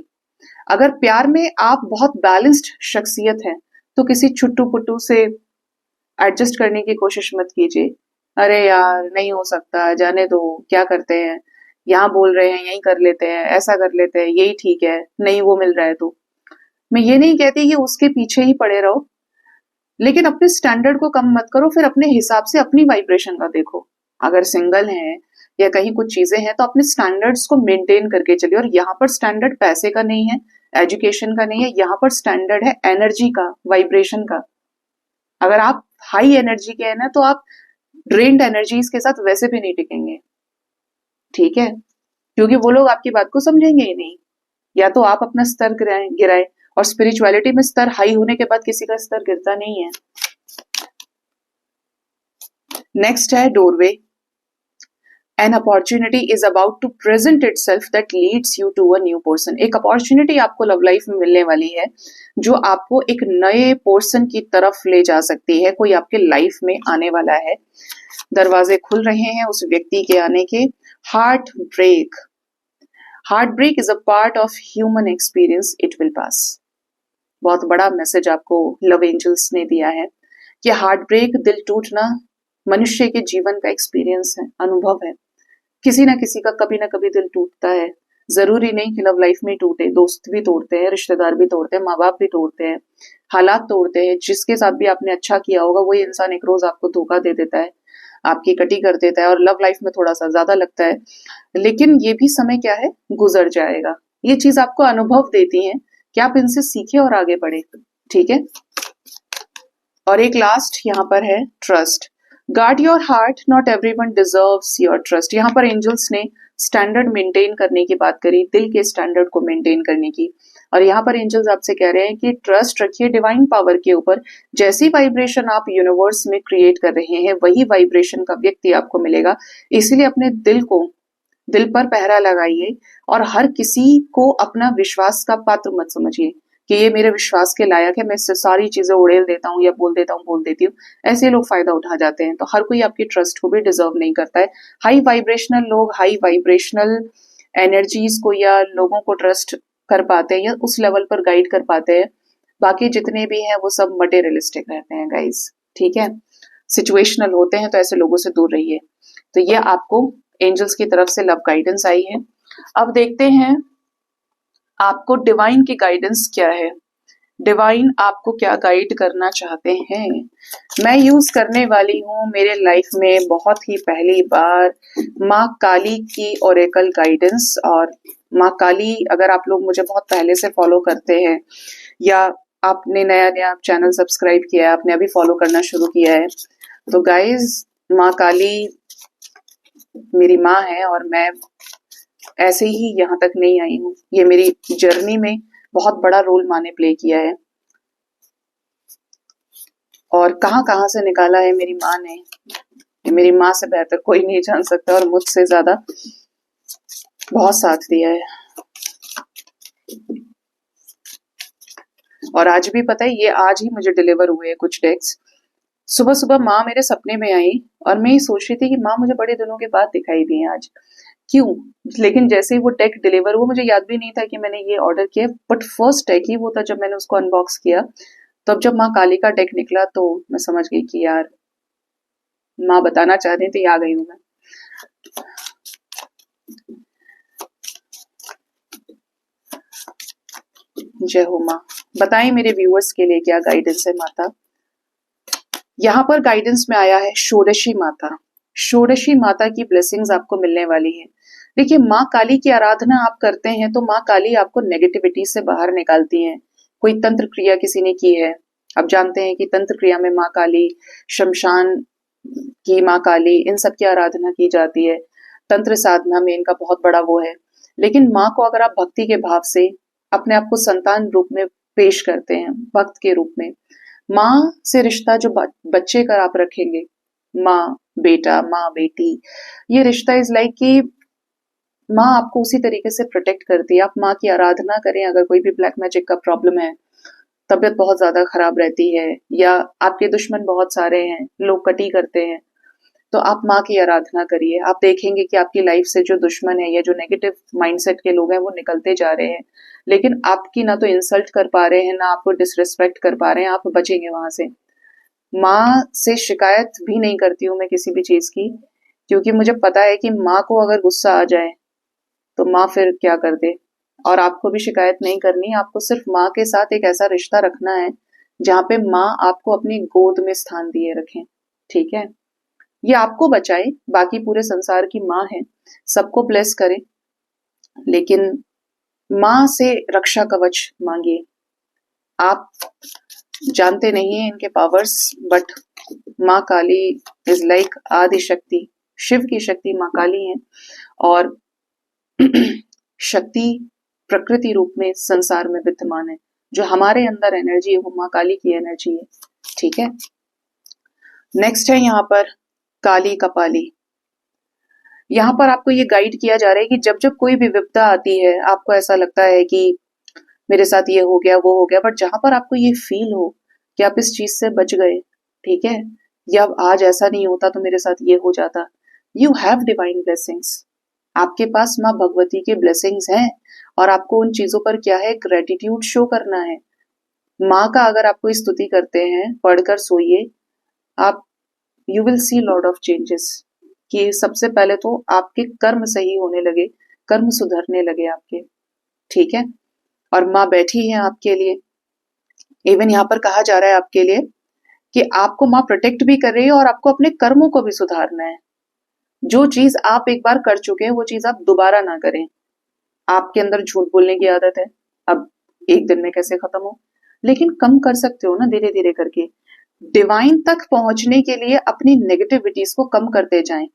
अगर प्यार में आप बहुत बैलेंस्ड शख्सियत हैं तो किसी छुट्टू पुट्टू से एडजस्ट करने की कोशिश मत कीजिए। अरे यार नहीं हो सकता, जाने दो, क्या करते हैं, यहाँ बोल रहे हैं यही कर लेते हैं, ऐसा कर लेते हैं, यही ठीक है, नहीं वो मिल रहा है तो। मैं ये नहीं कहती कि उसके पीछे ही पड़े रहो, लेकिन अपने स्टैंडर्ड को कम मत करो, फिर अपने हिसाब से अपनी वाइब्रेशन का देखो। अगर सिंगल है या कहीं कुछ चीजें हैं तो अपने स्टैंडर्ड्स को मेंटेन करके चलिए। और यहाँ पर स्टैंडर्ड पैसे का नहीं है, एजुकेशन का नहीं है, यहाँ पर स्टैंडर्ड है एनर्जी का, वाइब्रेशन का। अगर आप हाई एनर्जी के हैं ना तो आप ड्रेन्ड एनर्जीज के साथ वैसे भी नहीं टिकेंगे, ठीक है, क्योंकि वो लोग आपकी बात को समझेंगे ही नहीं। या तो आप अपना स्तर गिराए, और स्पिरिचुअलिटी में स्तर हाई होने के बाद किसी का स्तर गिरता नहीं है। नेक्स्ट है doorway. An opportunity is about to present itself that leads you to a new person। एक अपॉर्चुनिटी आपको लव लाइफ में मिलने वाली है जो आपको एक नए पर्सन की तरफ ले जा सकती है। कोई आपके लाइफ में आने वाला है, दरवाजे खुल रहे हैं उस व्यक्ति के आने के। Heartbreak, heartbreak is a part of human experience, it will pass. बहुत बड़ा मैसेज आपको लव एंजल्स ने दिया है कि हार्ट ब्रेक, दिल टूटना मनुष्य के जीवन का एक्सपीरियंस है, अनुभव है। किसी ना किसी का कभी ना कभी दिल टूटता है। जरूरी नहीं कि लव लाइफ में टूटे, दोस्त भी तोड़ते हैं, रिश्तेदार भी तोड़ते हैं, माँ बाप भी तोड़ते हैं, हालात तोड़ते हैं। जिसके साथ भी आपने अच्छा किया होगा वही इंसान एक रोज आपको धोखा दे देता है, आपकी कटी कर देता है, और लव लाइफ में थोड़ा सा ज्यादा लगता है। लेकिन ये भी समय क्या है, गुजर जाएगा। ये चीज आपको अनुभव देती है कि आप इनसे सीखे और आगे बढ़े, ठीक है। और एक लास्ट यहाँ पर है trust. Guard your heart, not everyone deserves your trust. यहाँ पर एंजल्स ने स्टैंडर्ड मेंटेन करने की बात करी, दिल के स्टैंडर्ड को मेंटेन करने की। और यहाँ पर एंजल्स आपसे कह रहे हैं कि ट्रस्ट रखिए डिवाइन पावर के ऊपर। जैसी वाइब्रेशन आप यूनिवर्स में क्रिएट कर रहे हैं वही वाइब्रेशन का व्यक्ति आपको मिलेगा। इसलिए अपने दिल पर पहरा लगाइए और हर किसी को अपना विश्वास का पात्र मत समझिए कि ये मेरे विश्वास के लायक है, मैं इससे सारी चीजें उड़ेल देता हूँ या बोल देती हूँ। ऐसे लोग फायदा उठा जाते हैं। तो हर कोई आपकी ट्रस्ट को भी डिजर्व नहीं करता है। हाई वाइब्रेशनल लोग हाई वाइब्रेशनल एनर्जीज को या लोगों को ट्रस्ट कर पाते हैं या उस लेवल पर गाइड कर पाते हैं। बाकी जितने भी हैं वो सब मटेरियलिस्टिक रहते हैं गाइज, ठीक है, सिचुएशनल होते हैं। तो ऐसे लोगों से दूर रहिए। तो ये आपको एंजल्स की तरफ से लव गाइडेंस आई है। अब देखते हैं आपको डिवाइन की गाइडेंस क्या है। डिवाइन आपको क्या गाइड करना चाहते हैं। मैं यूज करने वाली हूँ मेरे लाइफ में बहुत ही पहली बार माँ काली की ओरेकल गाइडेंस। और माँ काली, अगर आप लोग मुझे बहुत पहले से फॉलो करते हैं या आपने नया चैनल सब्सक्राइब किया है, आपने अभी फॉलो करना शुरू किया है, तो गाइज माँ काली मेरी माँ है और मैं ऐसे ही यहाँ तक नहीं आई हूँ। ये मेरी जर्नी में बहुत बड़ा रोल माँ ने प्ले किया है और कहाँ कहाँ से निकाला है मेरी माँ ने, ये मेरी माँ से बेहतर कोई नहीं जान सकता और मुझसे ज्यादा बहुत साथ दिया है। और आज भी पता है, ये आज ही मुझे डिलीवर हुए हैं कुछ डेक्स। सुबह सुबह माँ मेरे सपने में आई और मैं ये सोच रही थी कि माँ मुझे बड़े दिनों के बाद दिखाई दी है आज, क्यों। लेकिन जैसे ही वो डेक डिलीवर हुआ, मुझे याद भी नहीं था कि मैंने ये ऑर्डर किया, बट फर्स्ट डेक ही वो था जब मैंने उसको अनबॉक्स किया। तो अब जब माँ काली का डेक निकला तो मैं समझ गई कि यार माँ बताना चाह रही थी, आ गई हूं मैं। जय हो माँ। बताएं मेरे व्यूअर्स के लिए क्या गाइडेंस है माता। यहाँ पर गाइडेंस में आया है षोडशी माता। षोडशी माता की ब्लेसिंग्स आपको मिलने वाली है। देखिए, माँ काली की आराधना आप करते हैं तो माँ काली आपको नेगेटिविटी से बाहर निकालती हैं। कोई तंत्र क्रिया किसी ने की है, आप जानते हैं कि तंत्र क्रिया में माँ काली, शमशान की माँ काली, इन सब की आराधना की जाती है। तंत्र साधना में इनका बहुत बड़ा वो है। लेकिन माँ को अगर आप भक्ति के भाव से अपने आप को संतान रूप में पेश करते हैं, भक्त के रूप में, माँ से रिश्ता जो बच्चे का आप रखेंगे, माँ बेटा, माँ बेटी, ये रिश्ता इज लाइक कि माँ आपको उसी तरीके से प्रोटेक्ट करती है। आप माँ की आराधना करें। अगर कोई भी ब्लैक मैजिक का प्रॉब्लम है, तबीयत बहुत ज्यादा खराब रहती है या आपके दुश्मन बहुत सारे हैं, लोग कटी करते हैं, तो आप माँ की आराधना करिए। आप देखेंगे कि आपकी लाइफ से जो दुश्मन है या जो नेगेटिव माइंडसेट के लोग हैं वो निकलते जा रहे हैं। लेकिन आपकी ना तो इंसल्ट कर पा रहे हैं, ना आपको डिसरिस्पेक्ट कर पा रहे हैं, आप बचेंगे वहां से। माँ से शिकायत भी नहीं करती हूँ मैं किसी भी चीज की, क्योंकि मुझे पता है कि माँ को अगर गुस्सा आ जाए तो माँ फिर क्या कर दे। और आपको भी शिकायत नहीं करनी, आपको सिर्फ माँ के साथ एक ऐसा रिश्ता रखना है जहाँ पे माँ आपको अपनी गोद में स्थान दिए रखें, ठीक है। ये आपको बचाए, बाकी पूरे संसार की माँ है, सबको ब्लेस करे, लेकिन माँ से रक्षा कवच मांगिए। आप जानते नहीं है इनके पावर्स, बट माँ काली इज लाइक आदि शक्ति, शिव की शक्ति माँ काली है, और शक्ति प्रकृति रूप में संसार में विद्यमान है। जो हमारे अंदर एनर्जी है वो माँ काली की एनर्जी है। ठीक है, नेक्स्ट है यहाँ पर काली कपाली। यहाँ पर आपको ये गाइड किया जा रहा है कि जब जब कोई भी विपदा आती है, आपको ऐसा लगता है कि मेरे साथ ये हो गया वो हो गया, बट जहां पर आपको ये फील हो कि आप इस चीज से बच गए, ठीक है, या आज ऐसा नहीं होता तो मेरे साथ ये हो जाता, यू हैव डिवाइन ब्लेसिंग्स। आपके पास माँ भगवती के ब्लेसिंग्स हैं, और आपको उन चीजों पर क्या है, ग्रेटिट्यूड शो करना है। माँ का अगर आपको स्तुति करते हैं, पढ़कर सोइए आप, you will see lot of changes. कि सबसे पहले तो आपके कर्म सही होने लगे, कर्म सुधरने लगे आपके। ठीक है, और माँ बैठी है आपके लिए। इवन यहाँ पर कहा जा रहा है आपके लिए कि आपको माँ प्रोटेक्ट भी कर रही है और आपको अपने कर्मों को भी सुधारना है। जो चीज आप एक बार कर चुके हैं वो चीज आप दोबारा ना करें। आपके अंदर झूठ बोलने की आदत है, अब एक दिन में कैसे खत्म हो, लेकिन कम कर सकते हो ना धीरे धीरे करके। डिवाइन तक पहुंचने के लिए अपनी नेगेटिविटीज को कम करते जाएं।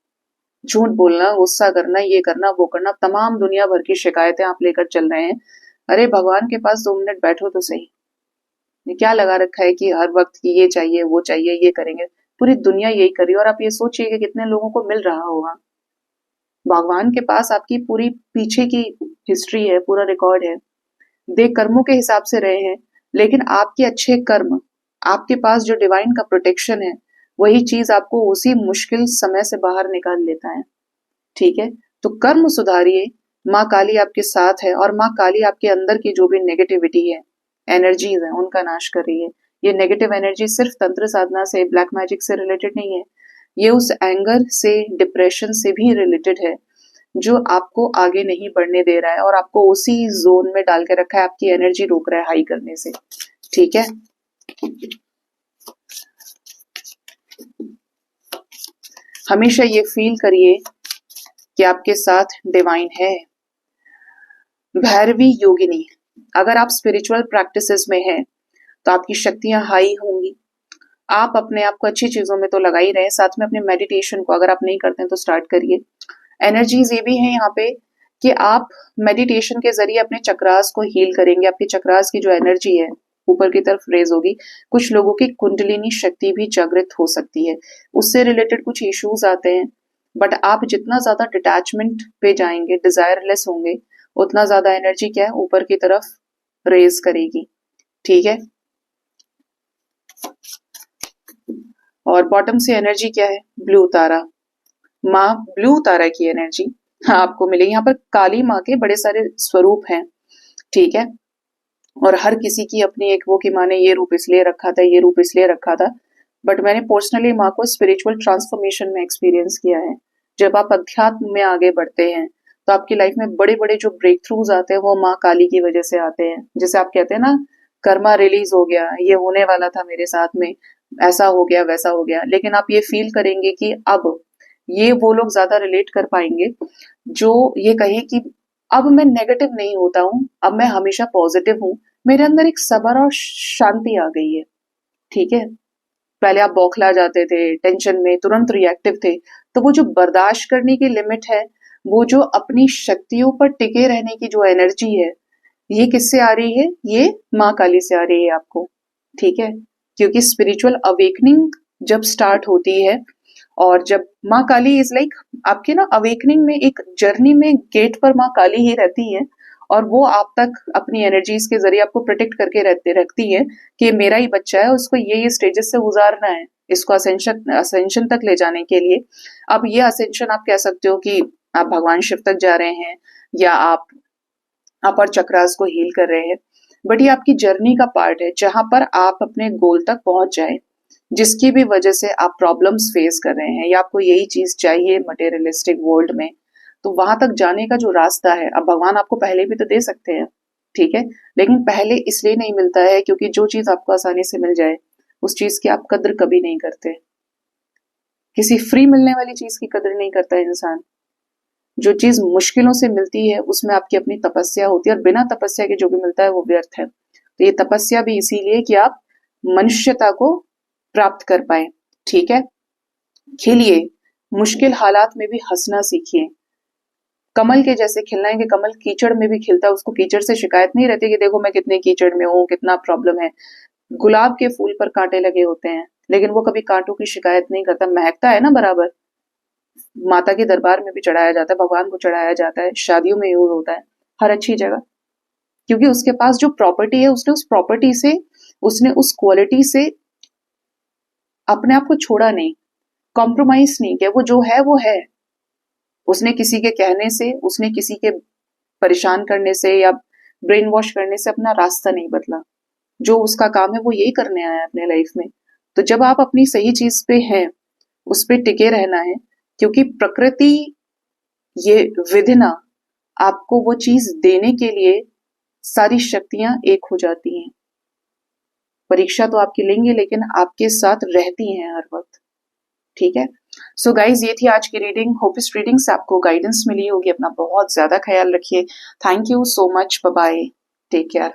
झूठ बोलना, गुस्सा करना, ये करना वो करना, तमाम दुनिया भर की शिकायतें आप लेकर चल रहे हैं। अरे भगवान के पास 2 मिनट बैठो तो सही। ये क्या लगा रखा है कि हर वक्त की ये चाहिए वो चाहिए, ये करेंगे। पूरी दुनिया यही कर रही है, और आप ये सोचिए कि कितने लोगों को मिल रहा होगा। भगवान के पास आपकी पूरी पीछे की हिस्ट्री है, पूरा रिकॉर्ड है। दे कर्मों के हिसाब से रहे हैं, लेकिन आपके अच्छे कर्म, आपके पास जो डिवाइन का प्रोटेक्शन है, वही चीज आपको उसी मुश्किल समय से बाहर निकाल लेता है। ठीक है, तो कर्म सुधारिए, माँ काली आपके साथ है, और माँ काली आपके अंदर की जो भी नेगेटिविटी है, एनर्जीज है, उनका नाश कर रही है। ये नेगेटिव एनर्जी सिर्फ तंत्र साधना से, ब्लैक मैजिक से रिलेटेड नहीं है, ये उस एंगर से, डिप्रेशन से भी रिलेटेड है, जो आपको आगे नहीं बढ़ने दे रहा है और आपको उसी जोन में डाल के रखा है, आपकी एनर्जी रोक रहा है हाई करने से। ठीक है, हमेशा ये फील करिए कि आपके साथ डिवाइन है। भैरवी योगिनी, अगर आप स्पिरिचुअल प्रैक्टिसेस में हैं तो आपकी शक्तियां हाई होंगी। आप अपने आप को अच्छी चीजों में तो लगा ही रहे, साथ में अपने मेडिटेशन को अगर आप नहीं करते हैं तो स्टार्ट करिए। एनर्जीज ये भी है यहाँ पे कि आप मेडिटेशन के जरिए अपने चक्रास को हील करेंगे। आपके चक्रास की जो एनर्जी है ऊपर की तरफ रेज होगी। कुछ लोगों की कुंडलिनी शक्ति भी जागृत हो सकती है, उससे रिलेटेड कुछ इश्यूज आते हैं, बट आप जितना ज्यादा डिटैचमेंट पे जाएंगे, डिजायरलेस होंगे, उतना ज्यादा एनर्जी क्या है, ऊपर की तरफ रेज करेगी। ठीक है, और बॉटम से एनर्जी क्या है, ब्लू तारा। माँ ब्लू तारा की एनर्जी आपको मिलेगी। यहाँ पर काली माँ के बड़े सारे स्वरूप हैं। ठीक है, और हर किसी की अपनी एक वो कि माँ ने ये रूप इसलिए रखा था, ये रूप इसलिए रखा था, बट मैंने पर्सनली माँ को स्पिरिचुअल ट्रांसफॉर्मेशन में एक्सपीरियंस किया है। जब आप अध्यात्म में आगे बढ़ते हैं तो आपकी लाइफ में बड़े बड़े जो ब्रेक थ्रूज आते हैं वो माँ काली की वजह से आते हैं। जैसे आप कहते हैं ना, कर्मा रिलीज हो गया, ये होने वाला था मेरे साथ में, ऐसा हो गया वैसा हो गया। लेकिन आप ये फील करेंगे कि अब ये वो लोग ज्यादा रिलेट कर पाएंगे जो ये कहे कि अब मैं नेगेटिव नहीं होता हूँ, अब मैं हमेशा पॉजिटिव हूँ, मेरे अंदर एक सब्र और शांति आ गई है। ठीक है, पहले आप बौखला जाते थे, टेंशन में तुरंत रिएक्टिव थे, तो वो जो बर्दाश्त करने की लिमिट है, वो जो अपनी शक्तियों पर टिके रहने की जो एनर्जी है, ये किससे आ रही है, ये माँ काली से आ रही है आपको। ठीक है, क्योंकि स्पिरिचुअल अवेकनिंग जब स्टार्ट होती है, और जब माँ काली इज लाइक आपके ना अवेकनिंग में, एक जर्नी में गेट पर माँ काली ही रहती है, और वो आप तक अपनी एनर्जीज के जरिए आपको प्रोटेक्ट करके रखती है कि मेरा ही बच्चा है, उसको ये स्टेजेस से गुजारना है, इसको असेंशन तक ले जाने के लिए। अब ये असेंशन आप कह सकते हो कि आप भगवान शिव तक जा रहे हैं, या आप अपर चक्रास को हील कर रहे हैं, बट ये आपकी जर्नी का पार्ट है जहां पर आप अपने गोल तक पहुंच जाए, जिसकी भी वजह से आप प्रॉब्लम्स फेस कर रहे हैं, या आपको यही चीज चाहिए मटेरियलिस्टिक वर्ल्ड में, तो वहां तक जाने का जो रास्ता है, अब भगवान आपको पहले भी तो दे सकते हैं। ठीक है, लेकिन पहले इसलिए नहीं मिलता है क्योंकि जो चीज आपको आसानी से मिल जाए उस चीज की आप कद्र कभी नहीं करते। किसी फ्री मिलने वाली चीज की कद्र नहीं करता इंसान। जो चीज मुश्किलों से मिलती है उसमें आपकी अपनी तपस्या होती है, और बिना तपस्या के जो भी मिलता है वो व्यर्थ है। तो ये तपस्या भी इसीलिए कि आप मनुष्यता को प्राप्त कर पाए, ठीक है, खिलिए, मुश्किल हालात में भी हंसना सीखिए। कमल के जैसे खिलना है कि कमल कीचड़ में भी खिलता है, उसको कीचड़ से शिकायत नहीं रहती कि देखो मैं कितने कीचड़ में हूँ, कितना प्रॉब्लम है। गुलाब के फूल पर कांटे लगे होते हैं, लेकिन वो कभी कांटों की शिकायत नहीं करता, महकता है ना बराबर। माता के दरबार में भी चढ़ाया जाता है, भगवान को चढ़ाया जाता है, शादियों में यूज होता है, हर अच्छी जगह, क्योंकि उसके पास जो प्रॉपर्टी है, उसने उस प्रॉपर्टी से, उसने उस क्वालिटी से अपने आप को छोड़ा नहीं, कॉम्प्रोमाइज नहीं किया। वो जो है वो है। उसने किसी के कहने से, उसने किसी के परेशान करने से या ब्रेन वॉश करने से अपना रास्ता नहीं बदला। जो उसका काम है वो यही करने आया है अपने लाइफ में। तो जब आप अपनी सही चीज पे हैं, उस पे टिके रहना है, क्योंकि प्रकृति, ये विधिना, आपको वो चीज देने के लिए सारी शक्तियां एक हो जाती हैं। परीक्षा तो आपकी लेंगे, लेकिन आपके साथ रहती हैं हर वक्त। ठीक है, सो गाइज, ये थी आज की रीडिंग। होप इस रीडिंग से आपको गाइडेंस मिली होगी। अपना बहुत ज्यादा ख्याल रखिए। Thank you so much, bye bye, take care.